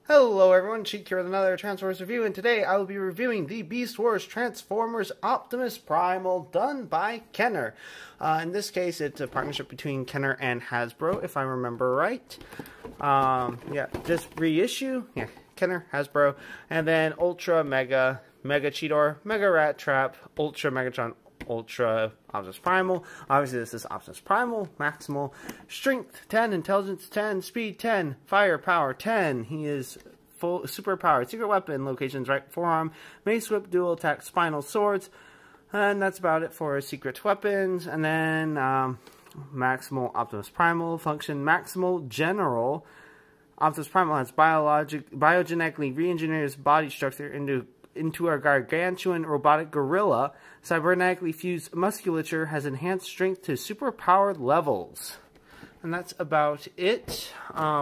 Hello everyone, Sheek here with another Transformers review, and today I will be reviewing the Beast Wars Transformers Optimus Primal done by Kenner. In this case, it's a partnership between Kenner and Hasbro, if I remember right. Yeah, just reissue, yeah, Kenner, Hasbro, and then Ultra Mega, Mega Cheetor, Mega Rat Trap, Ultra Megatron, Ultra Optimus Primal. Obviously this is Optimus Primal, maximal strength 10, intelligence 10, speed 10, firepower 10. He is full super powered. Secret weapon locations: right forearm, mace whip, dual attack, spinal swords, and that's about it for his secret weapons. And then maximal Optimus Primal function, maximal general. Optimus Primal has biogenetically re-engineered his body structure into a gargantuan robotic gorilla. Cybernetically fused musculature has enhanced strength to super-powered levels. And that's about it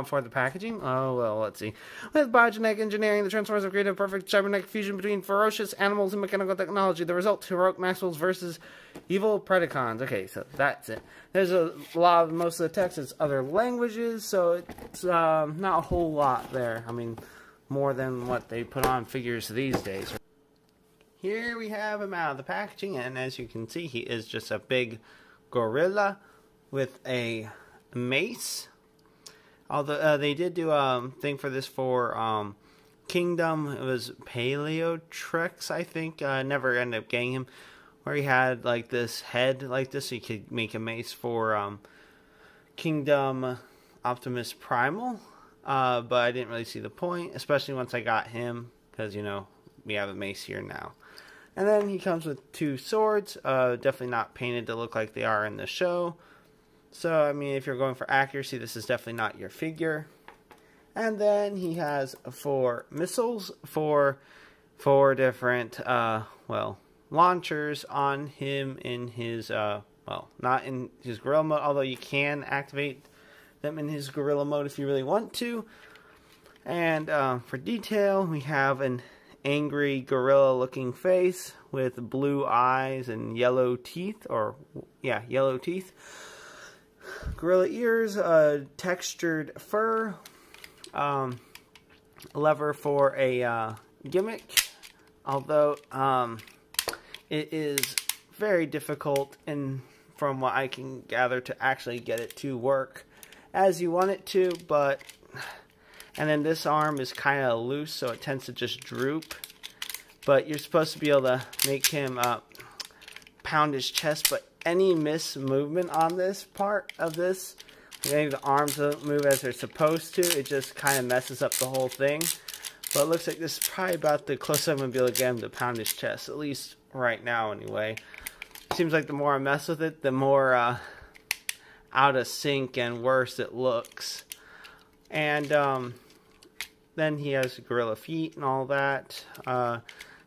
for the packaging. Oh, well, let's see. With biogenetic engineering, the Transformers have created a perfect cybernetic fusion between ferocious animals and mechanical technology. The result, heroic Maximals versus evil Predacons. Okay, so that's it. There's most of the text is other languages, so it's not a whole lot there. I mean, more than what they put on figures these days. Here we have him out of the packaging, and as you can see, he is just a big gorilla with a mace. Although they did do a thing for this for Kingdom, it was Paleotrex, I think. Never ended up getting him, where he had like this head like this, so you could make a mace for Kingdom Optimus Primal. But I didn't really see the point, especially once I got him, because, you know, we have a mace here now. And then he comes with two swords, definitely not painted to look like they are in the show. So, I mean, if you're going for accuracy, this is definitely not your figure. And then he has 4 missiles, four different, well, launchers on him in his, well, not in his gorilla mode, although you can activate them in his gorilla mode if you really want to. And for detail, we have an angry gorilla looking face with blue eyes and yellow teeth, or yeah, yellow teeth, gorilla ears, textured fur, lever for a gimmick, although it is very difficult, and from what I can gather, to actually get it to work as you want it to. But and then this arm is kind of loose, so it tends to just droop, but you're supposed to be able to make him pound his chest. But any movement on this part of this, maybe the arms don't move as they're supposed to, it just kind of messes up the whole thing. But it looks like this is probably about the closest I'm going to be able to get him to pound his chest, at least right now anyway. Seems like the more I mess with it, the more out of sync and worse it looks. And then he has gorilla feet and all that.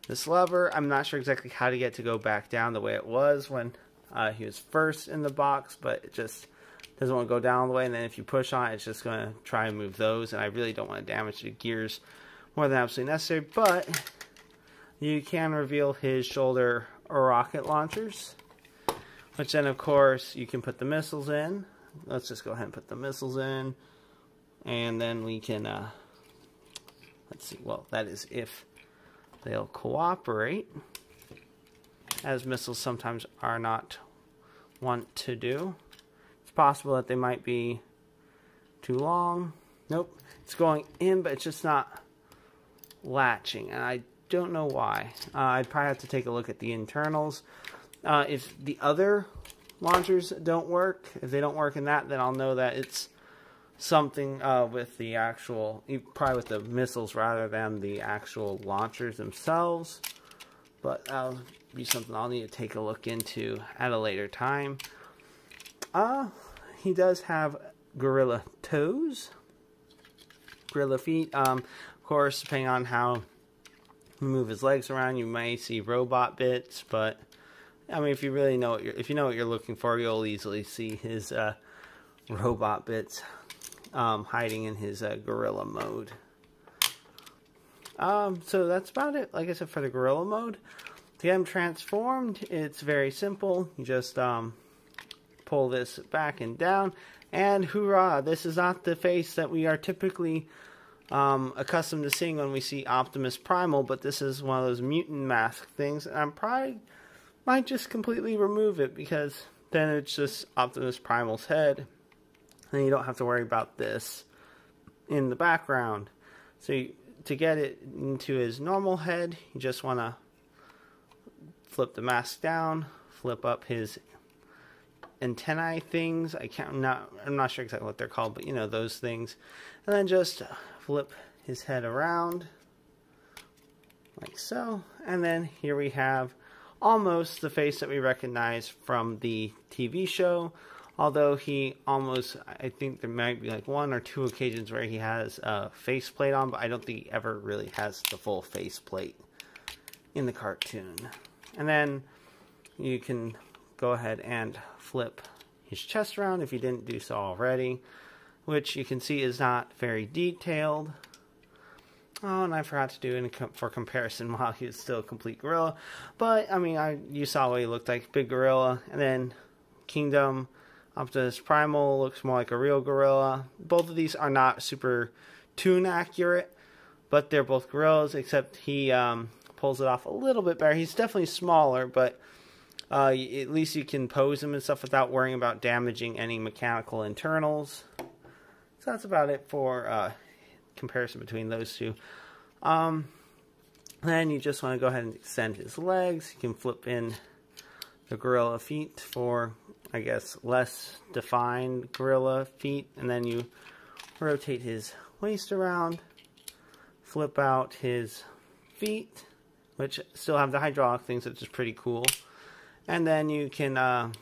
This lever, I'm not sure exactly how to get to go back down the way it was when he was first in the box, but it just doesn't want to go down all the way. And then if you push on it, it's just going to try and move those, and I really don't want to damage the gears more than absolutely necessary. But you can reveal his shoulder rocket launchers, which then, of course, you can put the missiles in. Let's just go ahead and put the missiles in. And then we can, let's see, well, that is if they'll cooperate, as missiles sometimes are not want to do. It's possible that they might be too long. Nope, it's going in, but it's just not latching, and I don't know why. I'd probably have to take a look at the internals. If the other launchers don't work, if they don't work in that, then I'll know that it's something with the actual, probably with the missiles rather than the actual launchers themselves. But that'll be something I'll need to take a look into at a later time. He does have gorilla toes, gorilla feet. Of course, depending on how you move his legs around, you may see robot bits, but I mean, if you really know if you know what you're looking for, you'll easily see his robot bits hiding in his gorilla mode. So that's about it. Like I said, for the gorilla mode, to get him transformed, it's very simple. You just pull this back and down, and hoorah! This is not the face that we are typically accustomed to seeing when we see Optimus Primal, but this is one of those mutant mask things, and I'm probably might just completely remove it, because then it's just Optimus Primal's head, and you don't have to worry about this in the background. So to get it into his normal head, you just want to flip the mask down, flip up his antennae things. I'm not sure exactly what they're called, but you know, those things. And then just flip his head around like so. And then here we have almost the face that we recognize from the TV show. Although he almost, I think there might be like 1 or 2 occasions where he has a faceplate on, but I don't think he ever really has the full faceplate in the cartoon. And then you can go ahead and flip his chest around if you didn't do so already, which you can see is not very detailed. Oh, and I forgot to do it for comparison while he was still a complete gorilla. But, I mean, you saw what he looked like, big gorilla. And then Kingdom, Optimus Primal looks more like a real gorilla. Both of these are not super toon accurate, but they're both gorillas, except he pulls it off a little bit better. He's definitely smaller, but at least you can pose him and stuff without worrying about damaging any mechanical internals. So that's about it for comparison between those two. Then you just want to go ahead and extend his legs. You can flip in the gorilla feet for, I guess, less defined gorilla feet. And then you rotate his waist around, flip out his feet, which still have the hydraulic things, which is pretty cool. And then you can, I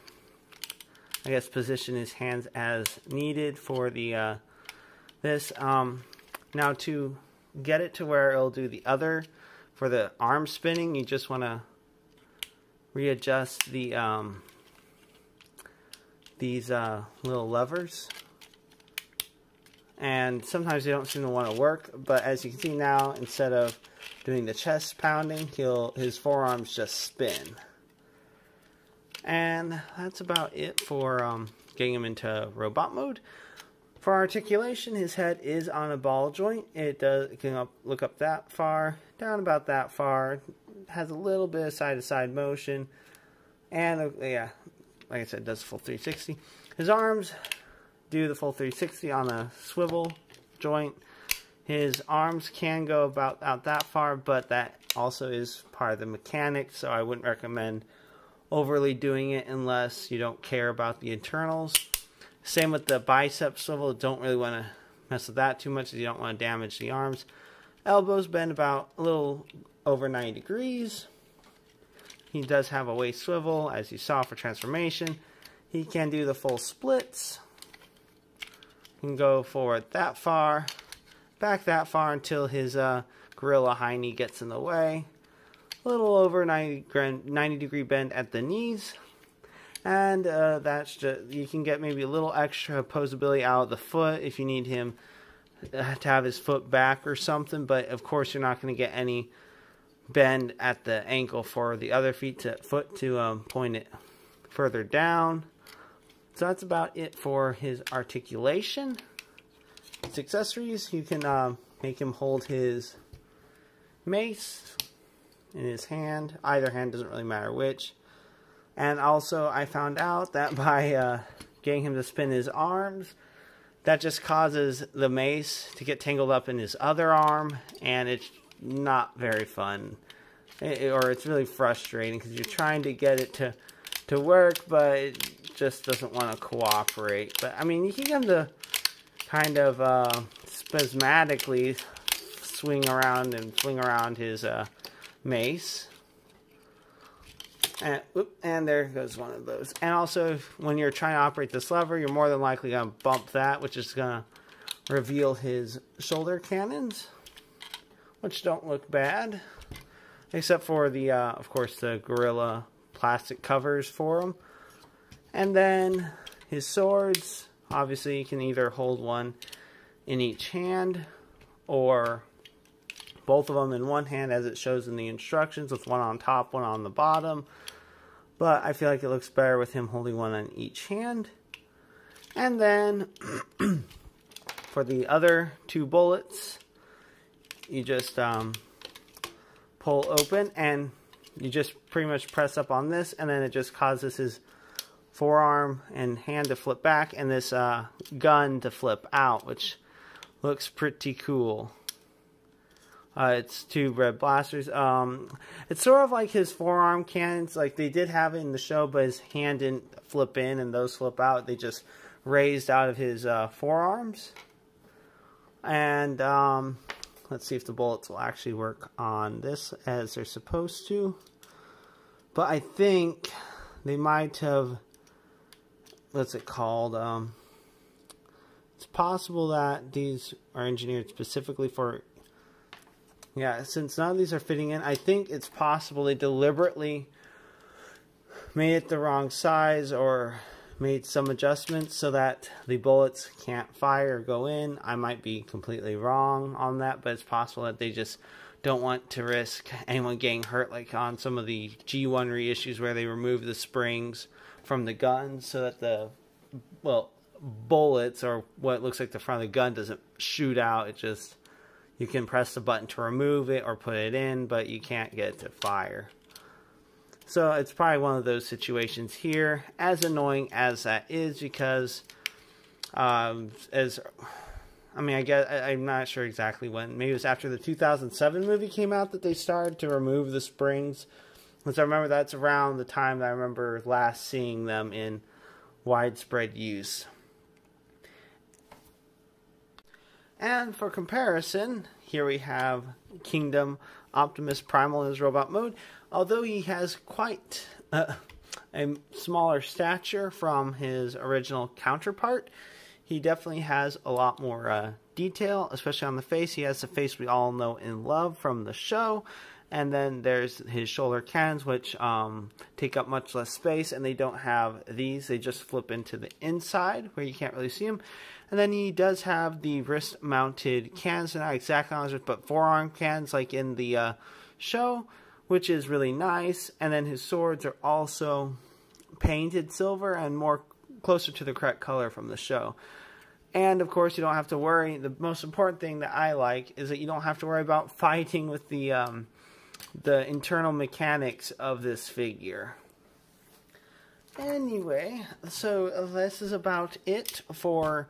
guess, position his hands as needed for the this. Now to get it to where it'll do the other, for the arm spinning, you just want to readjust the these little levers. And sometimes they don't seem to want to work, but as you can see now, instead of doing the chest pounding, his forearms just spin. And that's about it for getting him into robot mode. For articulation, his head is on a ball joint. It can look up that far, down about that far. It has a little bit of side-to-side motion. And, yeah, like I said, it does full 360. His arms do the full 360 on a swivel joint. His arms can go about out that far, but that also is part of the mechanics, so I wouldn't recommend overly doing it unless you don't care about the internals. Same with the bicep swivel. Don't really want to mess with that too much, as you don't want to damage the arms. Elbows bend about a little over 90 degrees. He does have a waist swivel, as you saw for transformation. He can do the full splits. He can go forward that far, back that far until his gorilla hiney gets in the way. A little over 90 degree bend at the knees. And that's just, you can get maybe a little extra posability out of the foot if you need him to have his foot back or something. But of course, you're not going to get any bend at the ankle for the other foot to point it further down. So that's about it for his articulation. His accessories, you can make him hold his mace in his hand. Either hand, doesn't really matter which. And also, I found out that by getting him to spin his arms, that just causes the mace to get tangled up in his other arm, and it's not very fun. Or it's really frustrating, because you're trying to get it to work, but it just doesn't want to cooperate. But, I mean, you can get him to kind of spasmodically swing around and fling around his mace. And there goes one of those. And also, when you're trying to operate this lever, you're more than likely going to bump that, which is going to reveal his shoulder cannons, which don't look bad. Except for the, of course, the gorilla plastic covers for him. And then his swords, obviously you can either hold one in each hand, or both of them in one hand, as it shows in the instructions, with one on top, one on the bottom. But I feel like it looks better with him holding one on each hand. And then for the other two bullets, you just pull open, and you just pretty much press up on this, and then it just causes his forearm and hand to flip back, and this gun to flip out, which looks pretty cool. It's two red blasters. It's sort of like his forearm cannons, like they did have it in the show, but his hand didn't flip in and those flip out. They just raised out of his forearms. And let's see if the bullets will actually work on this as they're supposed to. But I think they might have, what's it called? It's possible that these are engineered specifically for, yeah, since none of these are fitting in, I think it's possible they deliberately made it the wrong size or made some adjustments so that the bullets can't fire or go in. I might be completely wrong on that, but it's possible that they just don't want to risk anyone getting hurt, like on some of the G1 reissues where they remove the springs from the gun so that the, well, bullets or what looks like the front of the gun doesn't shoot out. It just, you can press the button to remove it or put it in, but you can't get it to fire. So it's probably one of those situations here, as annoying as that is, because I guess I'm not sure exactly when. Maybe it was after the 2007 movie came out that they started to remove the springs. Because I remember that's around the time that I remember last seeing them in widespread use. And for comparison, here we have Kingdom Optimus Primal in his robot mode. Although he has quite a smaller stature from his original counterpart, he definitely has a lot more detail, especially on the face. He has the face we all know and love from the show. And then there's his shoulder cannons, which take up much less space, and they don't have these. They just flip into the inside where you can't really see them. And then he does have the wrist-mounted cannons. They're not exactly on his wrist, but forearm cannons like in the show, which is really nice. And then his swords are also painted silver and more closer to the correct color from the show. And of course, you don't have to worry. The most important thing that I like is that you don't have to worry about fighting with the internal mechanics of this figure. Anyway, so this is about it for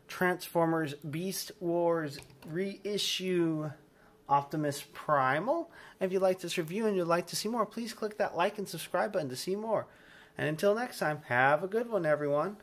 Transformers Beast Wars Reissue Optimus Primal. If you like this review and you'd like to see more, please click that like and subscribe button to see more. And until next time, have a good one, everyone.